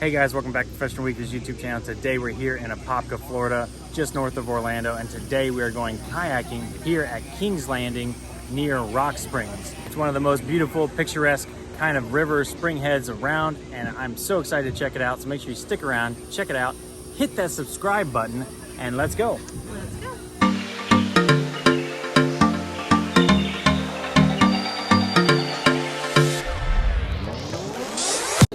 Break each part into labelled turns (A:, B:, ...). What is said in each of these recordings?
A: Hey guys, welcome back to Professional Weekly's YouTube channel. Today we're here in Apopka, Florida, just north of Orlando, and today we are going kayaking here at Kings Landing near Rock Springs. It's one of the most beautiful, picturesque kind of river spring heads around, and I'm so excited to check it out. So make sure you stick around, check it out, hit that subscribe button, and let's go.
B: Let's go.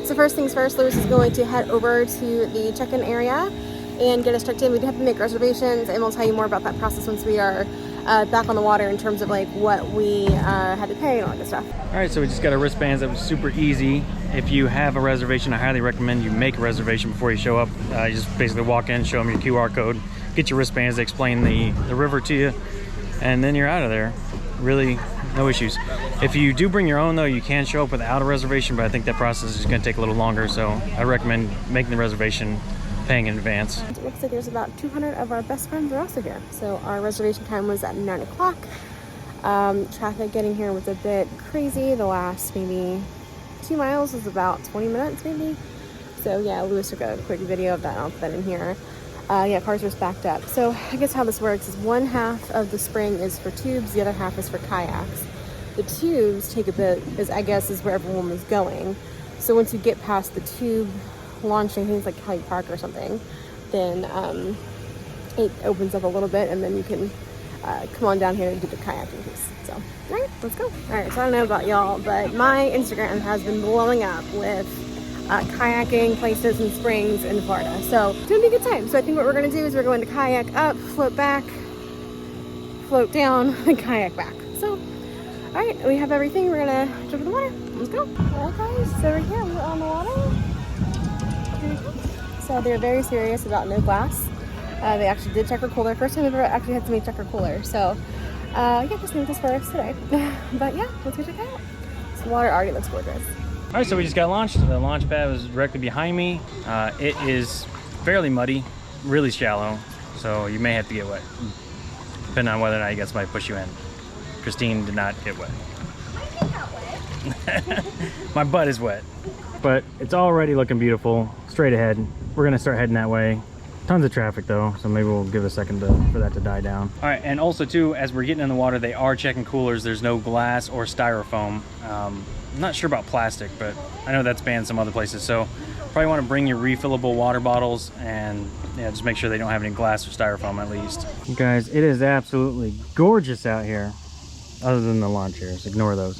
B: So first things first, Lewis is going to head over to the check-in area and get us checked in. We do have to make reservations, and we'll tell you more about that process once we are back on the water in terms of like what we had to pay and all that good stuff.
A: All right, so we just got our wristbands. That was super easy. If you have a reservation, I highly recommend you make a reservation before you show up. You just basically walk in, show them your QR code, get your wristbands, they explain the river to you, and then you're out of there. Really, no issues. If you do bring your own though, you can show up without a reservation, but I think that process is going to take a little longer, so I recommend making the reservation, paying in advance.
B: It looks like there's about 200 of our best friends are also here. So our reservation time was at 9 o'clock. Traffic getting here was a bit crazy. The last maybe 2 miles was about 20 minutes maybe. So yeah, Lewis took a quick video of that outfit in here. Yeah, cars were backed up. So I guess how this works is one half of the spring is for tubes, the other half is for kayaks. The tubes take a bit, I guess is where everyone was going. So once you get past the tube launching, things like Kayak Park or something, then it opens up a little bit, and then you can come on down here and do the kayaking piece. So, all right, let's go. All right, so I don't know about y'all, but my Instagram has been blowing up with kayaking places and springs in Florida. So it's gonna be a good time. So I think what we're gonna do is we're going to kayak up, float back, float down, and kayak back. So, all right, we have everything. We're gonna jump in the water. Let's go. All right, guys, so we're here. We're on the water. Here we go. So they're very serious about no glass. They actually did check our cooler. First time I've ever actually had somebody check our cooler. So, yeah, just need this for us today. But yeah, let's go check it out. So the water already looks gorgeous.
A: All right, so we just got launched. The launch pad was directly behind me. It is fairly muddy, really shallow, so you may have to get wet, depending on whether or not you got somebody push you in. Christine did not get wet.
B: I get wet.
A: My butt is wet. But it's already looking beautiful. Straight ahead. We're gonna start heading that way. Tons of traffic though, so maybe we'll give it a second for that to die down. All right, and also too, as we're getting in the water, they are checking coolers. There's no glass or styrofoam. I'm not sure about plastic, but I know that's banned some other places. So probably want to bring your refillable water bottles, and yeah, just make sure they don't have any glass or styrofoam at least. You guys, it is absolutely gorgeous out here, other than the lawn chairs. Ignore those.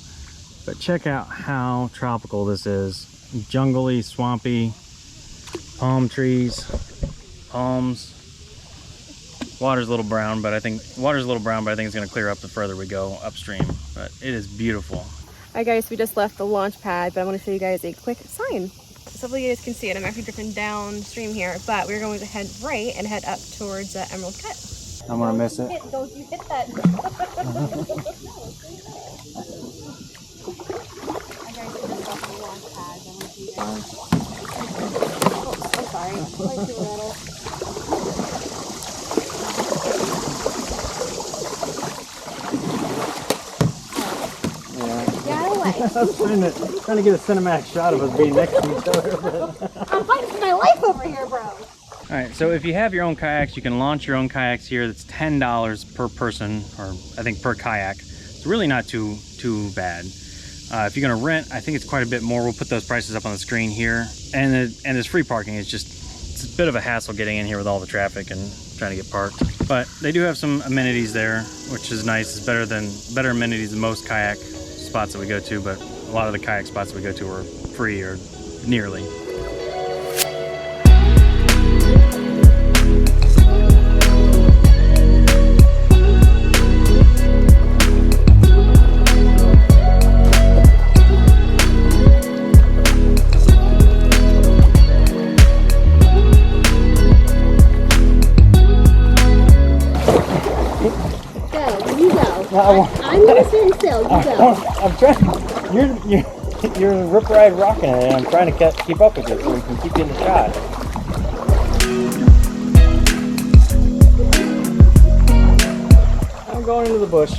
A: But check out how tropical this is. Jungly, swampy, palm trees, palms. Water's a little brown, but I think it's going to clear up the further we go upstream. But it is beautiful.
B: All right, guys, we just left the launch pad, but I want to show you guys a quick sign. So hopefully you guys can see it. I'm actually drifting downstream here, but we're going to head right and head up towards Emerald Cut.
A: I'm going to miss it.
B: Don't you hit that. Oh, sorry. Like too little.
A: I was trying to get a cinematic shot of us being next to each other. But
B: I'm fighting for my life over here, bro.
A: All right, so if you have your own kayaks, you can launch your own kayaks here. That's $10 per person, or I think per kayak. It's really not too bad. If you're gonna rent, I think it's quite a bit more. We'll put those prices up on the screen here. And there's free parking. It's a bit of a hassle getting in here with all the traffic and trying to get parked. But they do have some amenities there, which is nice. It's better amenities than most kayak spots that we go to, but a lot of the kayak spots that we go to are free or nearly.
B: I'm gonna stand still. You go.
A: I'm trying. You're rip ride rocking it, and I'm trying to keep up with you so we can keep you in the shot. I'm going into the bush.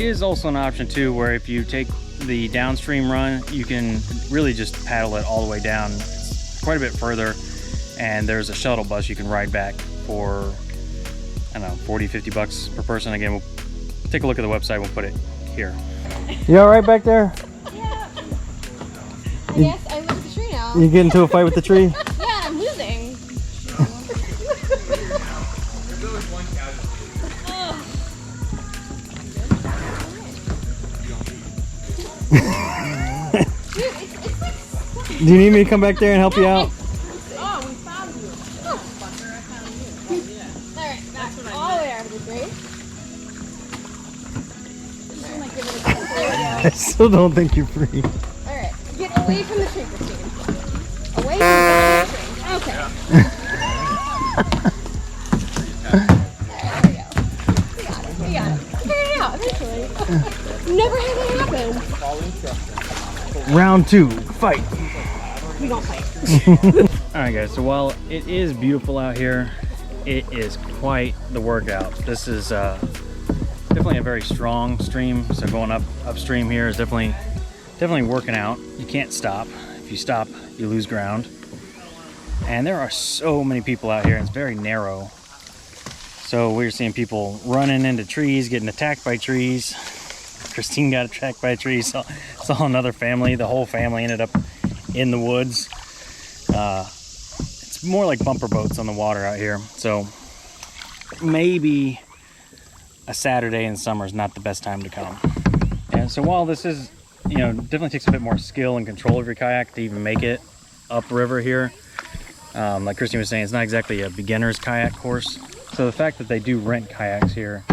A: is also an option too, where if you take the downstream run, you can really just paddle it all the way down. It's quite a bit further, and there's a shuttle bus you can ride back for, I don't know, 40, 50 bucks per person. Again, we'll take a look at the website, we'll put it here. You all right back there?
B: Yeah. I guess I live with the tree now.
A: You get into a fight with the tree?
B: Yeah, I'm losing.
A: Do you need me to come back there and help you out?
B: Oh, we found you. Oh. Fucker, I found you. Alright, back all the way over the tree.
A: I still don't think you're free.
B: Alright, get away from the tree, Christine. Away from the tree. Okay. Alright, there we go. We got it. Figured it out eventually. Never had that happen.
A: Round 2, fight.
B: We don't fight.
A: Alright guys, so while it is beautiful out here, it is quite the workout. This is definitely a very strong stream, so going upstream here is definitely working out. You can't stop. If you stop, you lose ground. And there are so many people out here, and it's very narrow. So we're seeing people running into trees, getting attacked by trees. Christine got attacked by a tree, saw another family. The whole family ended up in the woods. It's more like bumper boats on the water out here. So maybe a Saturday in summer is not the best time to come. And so while this is, you know, definitely takes a bit more skill and control of your kayak to even make it upriver here. Like Christine was saying, it's not exactly a beginner's kayak course. So the fact that they do rent kayaks here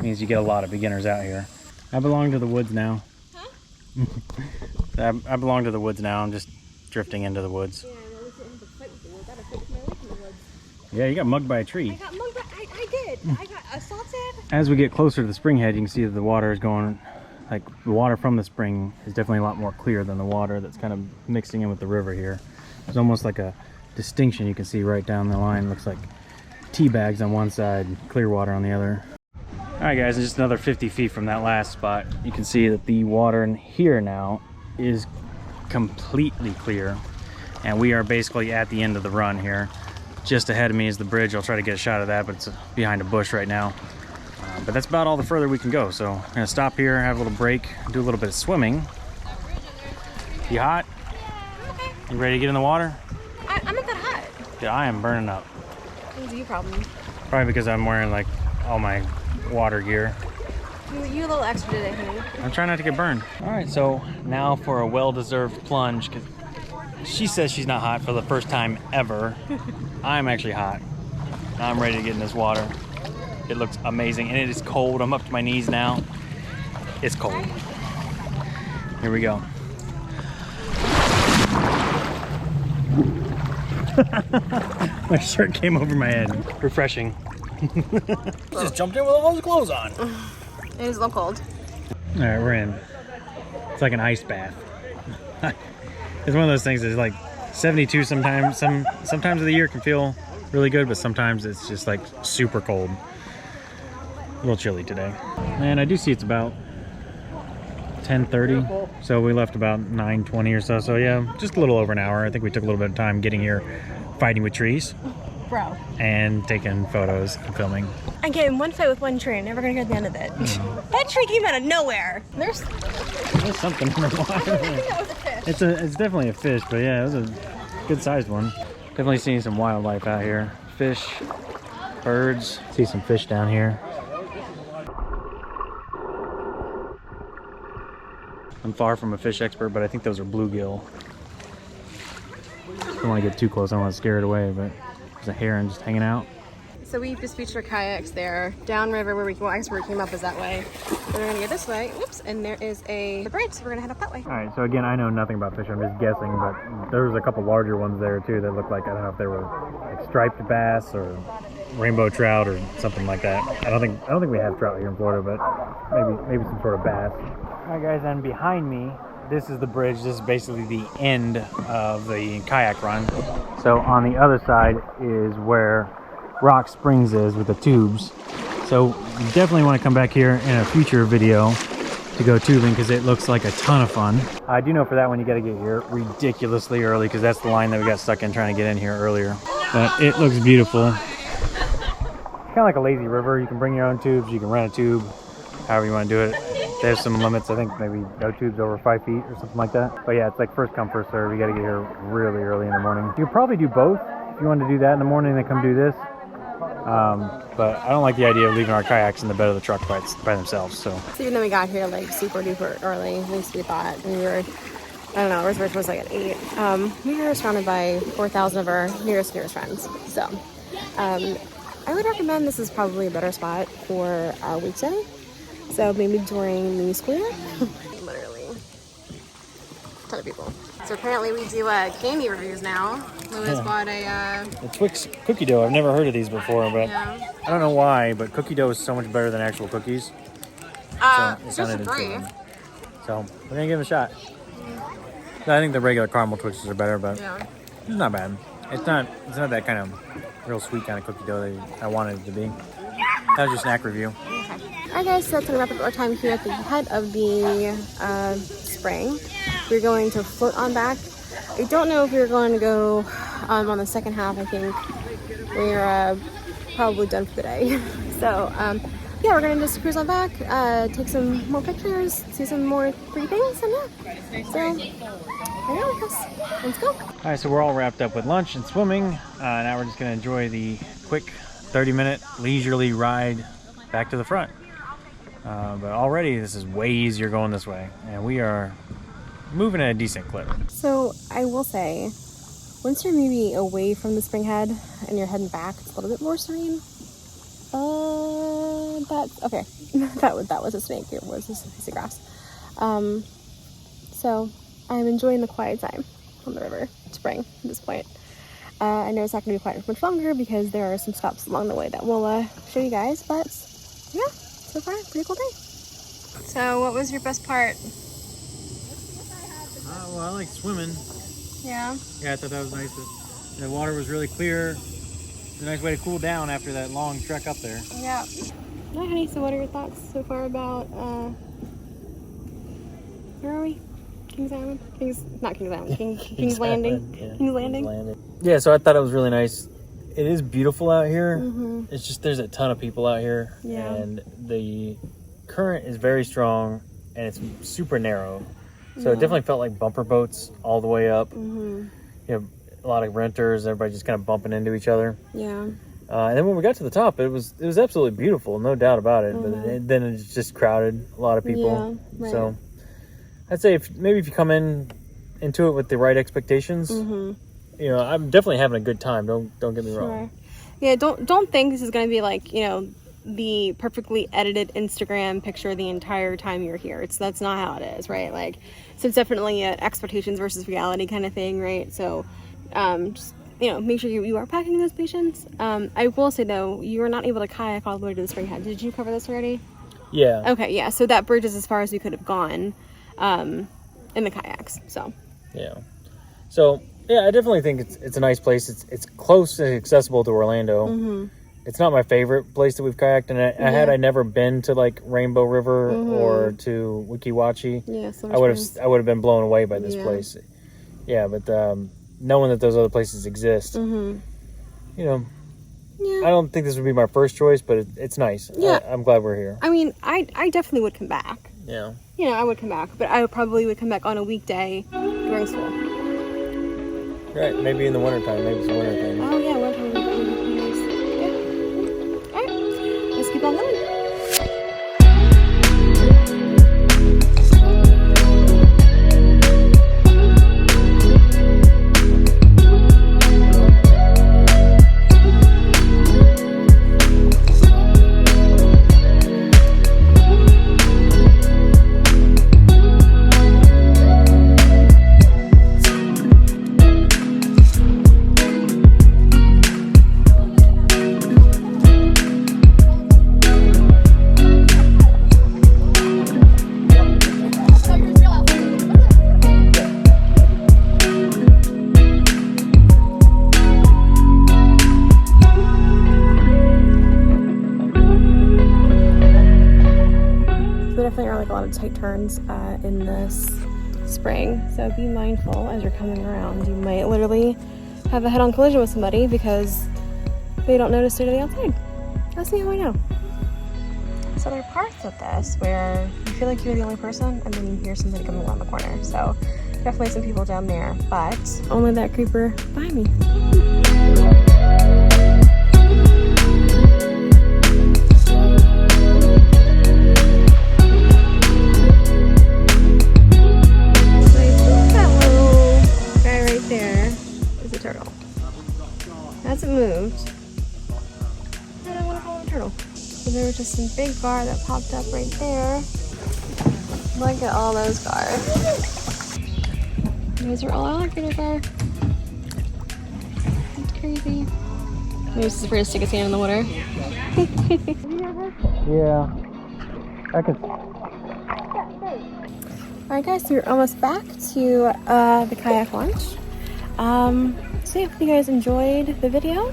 A: means you get a lot of beginners out here. I belong to the woods now.
B: Huh?
A: I belong to the woods now. I'm just drifting into the woods.
B: Yeah, I was getting to fight with the woods. I had to fight with my life in the woods.
A: Yeah, you got mugged by a tree.
B: I got mugged by, I did. I got assaulted.
A: As we get closer to the spring head, you can see that the water is going, like the water from the spring is definitely a lot more clear than the water that's kind of mixing in with the river here. There's almost like a distinction you can see right down the line. Looks like tea bags on one side, clear water on the other. Alright guys, just another 50 feet from that last spot, you can see that the water in here now is completely clear, and we are basically at the end of the run here. Just ahead of me is the bridge. I'll try to get a shot of that, but it's behind a bush right now. But that's about all the further we can go, so I'm gonna stop here, have a little break, do a little bit of swimming. You hot?
B: Yeah, okay.
A: You ready to get in the water?
B: I'm not that hot.
A: Yeah, I am burning up.
B: What do you problem?
A: Probably because I'm wearing like all my water gear.
B: You a little extra today, honey.
A: I'm trying not to get burned. All right, so now for a well-deserved plunge, because she says she's not hot for the first time ever. I'm actually hot. I'm ready to get in this water. It looks amazing, and it is cold. I'm up to my knees now. It's cold. Here we go. My shirt came over my head. Refreshing. Just jumped in with all those clothes on.
B: It is a little cold.
A: All right, we're in. It's like an ice bath. It's one of those things that's like 72 sometimes. Sometimes of the year can feel really good, but sometimes it's just like super cold. A little chilly today. And I do see it's about 10:30, so we left about 9:20 or so. So yeah, just a little over an hour. I think we took a little bit of time getting here, fighting with trees.
B: Bro.
A: And taking photos and filming.
B: I'm getting one fight with one tree. I'm never gonna hear the end of it. That tree came out of nowhere. There's
A: something in the water.
B: I think that was a fish.
A: It's definitely a fish, but yeah, it was a good sized one. Definitely seeing some wildlife out here. Fish, birds. See some fish down here. I'm far from a fish expert, but I think those are bluegill. Don't want to get too close. I don't want to scare it away, but there's a heron just hanging out.
B: So we just beached our kayaks there, downriver where we came. Well, I guess where we came up was that way. Then we're gonna go this way. Whoops! And there is a bridge, so we're gonna head up that way.
A: All right. So again, I know nothing about fish. I'm just guessing, but there was a couple larger ones there too that looked like, I don't know if they were like striped bass or rainbow trout or something like that. I don't think we have trout here in Florida, but maybe some sort of bass. All right, guys. And behind me, this is the bridge. This is basically the end of the kayak run. So on the other side is where Rock Springs is with the tubes. So you definitely want to come back here in a future video to go tubing because it looks like a ton of fun. I do know for that one you got to get here ridiculously early because that's the line that we got stuck in trying to get in here earlier. But it looks beautiful. It's kind of like a lazy river. You can bring your own tubes, you can rent a tube, however you want to do it. There's some limits, I think maybe no tubes over 5 feet or something like that. But yeah, it's like first come, first serve. You got to get here really early in the morning. You could probably do both if you want to do that in the morning and then come do this. But I don't like the idea of leaving our kayaks in the bed of the truck by themselves. So
B: even though we got here like super duper early, at least we thought, and we were, I don't know, reservation was like at 8. We were surrounded by 4,000 of our nearest friends. So I would recommend this is probably a better spot for a weekday. So maybe during the school year. Literally, a ton of people. So apparently we do candy reviews now. Louis bought a
A: Twix cookie dough. I've never heard of these before, but
B: yeah.
A: I don't know why, but cookie dough is so much better than actual cookies.
B: Just agree.
A: So we're gonna give it a shot. I think the regular caramel Twixes are better, but
B: Yeah.
A: it's not bad. It's not that kind of real sweet kind of cookie dough that I wanted it to be. That was your snack review.
B: Alright guys, so that's gonna wrap up our time here at the head of the spring. We're going to float on back. I don't know if we're going to go on the second half. I think we're probably done for the day. So yeah, we're gonna just cruise on back, take some more pictures, see some more pretty things, and yeah. So I know, let's go.
A: Alright, so we're all wrapped up with lunch and swimming. Now we're just gonna enjoy the quick 30-minute leisurely ride back to the front. But already this is way easier going this way, and we are moving at a decent clip.
B: So I will say, once you're maybe away from the spring head and you're heading back, it's a little bit more serene. That's okay. that was a snake. It was just a piece of grass. So I'm enjoying the quiet time on the river spring at this point. I know it's not going to be quite much longer because there are some stops along the way that we'll show you guys, but yeah, so far, pretty cool day. So what was your best part?
A: Well, I like swimming.
B: Yeah.
A: Yeah, I thought that was nice. The water was really clear. It's a nice way to cool down after that long trek up there.
B: Yeah. Hi, honey. So what are your thoughts so far about, where are we? Kings Island? Not Kings Island. Kings Landing.
A: Yeah.
B: Kings Landing.
A: Yeah, so I thought it was really nice. It is beautiful out here.
B: Mm-hmm.
A: It's just there's a ton of people out here.
B: Yeah.
A: And the current is very strong and it's super narrow. So it definitely felt like bumper boats all the way up.
B: Mm-hmm.
A: You know, a lot of renters, everybody just kind of bumping into each other.
B: Yeah.
A: And then when we got to the top, it was absolutely beautiful, no doubt about it. But then it's just crowded, a lot of people.
B: Yeah, right.
A: So I'd say if you come into it with the right expectations, you know, I'm definitely having a good time. Don't get me wrong.
B: Yeah, don't think this is going to be like, you know, the perfectly edited Instagram picture the entire time you're here. That's not how it is, right? Like, so it's definitely an expectations versus reality kind of thing, right? So just, you know, make sure you are packing those patience. I will say though, you were not able to kayak all the way to the spring head. Did you cover this already?
A: Yeah.
B: Okay, yeah. So that bridge is as far as we could have gone in the kayaks. So
A: yeah. So yeah, I definitely think it's a nice place. It's close and accessible to Orlando. It's not my favorite place that we've kayaked, and had I never been to like Rainbow River or to Weeki Wachee, I would have been blown away by this place. Yeah, but knowing that those other places exist, you know, I don't think this would be my first choice, but it's nice.
B: Yeah.
A: I'm glad we're here.
B: I mean, I definitely would come back.
A: Yeah.
B: You know, I would come back, but I probably would come back on a weekday during school.
A: Right, maybe in the wintertime. Maybe it's a winter thing.
B: Oh yeah, winter would be nice. Yeah. All right, let's keep on going. of tight turns in this spring. So be mindful as you're coming around. You might literally have a head-on collision with somebody because they don't notice they're to the outside. That's me how I know. So there are parts of this where you feel like you're the only person and then you hear somebody coming around the corner. So definitely some people down there, but only that creeper behind me. Hasn't moved. I don't want to call it a turtle. So there was just some big gar that popped up right there. Look at all those gars. Those are all alligator gar. It's crazy. Maybe this is for to stick his hand in the water.
A: Yeah. I could.
B: Alright guys, so we're almost back to the kayak launch. So yeah, hope you guys enjoyed the video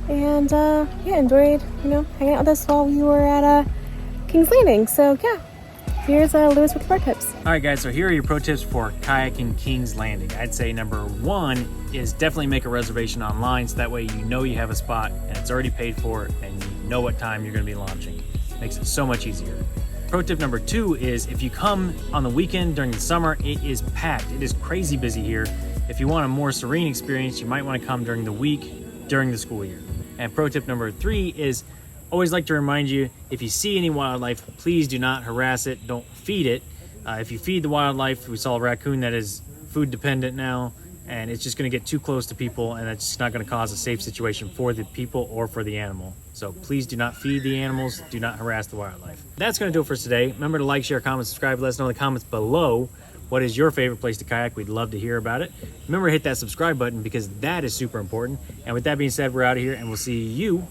B: and yeah, enjoyed, you know, hanging out with us while we were at King's Landing. So yeah, here's Lewis with pro tips.
A: All right guys, so here are your pro tips for kayaking King's Landing. I'd say number one is definitely make a reservation online so that way you know you have a spot and it's already paid for and you know what time you're going to be launching. Makes it so much easier. Pro tip number two is if you come on the weekend during the summer, it is packed. It is crazy busy here. If you want a more serene experience, you might want to come during the week, during the school year. And pro tip number three is always like to remind you, if you see any wildlife, please do not harass it, don't feed it. If you feed the wildlife, we saw a raccoon that is food dependent now, and it's just going to get too close to people, and that's just not going to cause a safe situation for the people or for the animal. So please do not feed the animals, do not harass the wildlife. That's going to do it for today. Remember to like, share, comment, subscribe, let us know in the comments below what is your favorite place to kayak. We'd love to hear about it. Remember to hit that subscribe button because that is super important. And with that being said, we're out of here and we'll see you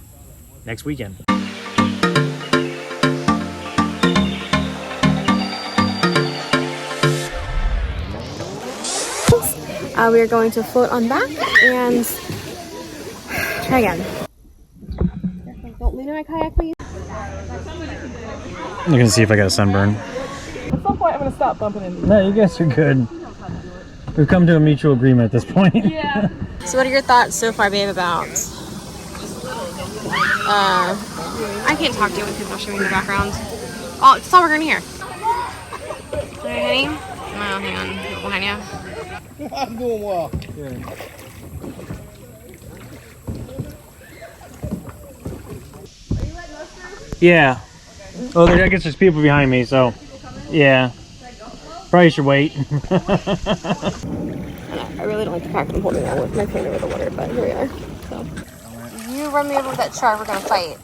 A: next weekend.
B: We are going to float on back and try again. Don't lean on my kayak, please.
A: I'm gonna see if I got a sunburn.
C: At some point, I'm gonna stop bumping into you.
A: No, you guys are good. We've come to a mutual agreement at this point.
C: Yeah.
B: So what are your thoughts so far, babe, about... I can't talk to you when people are shooting in the background. Oh, it's all we're gonna hear. Alright, honey? Oh, hang on. Behind you.
D: I'm doing well.
A: Yeah. Well, I guess there's people behind me, so yeah. Probably should wait.
B: I really don't like the fact that I'm holding on with my phone over the water, but here we are. So. You run me over with that shark, we're gonna fight.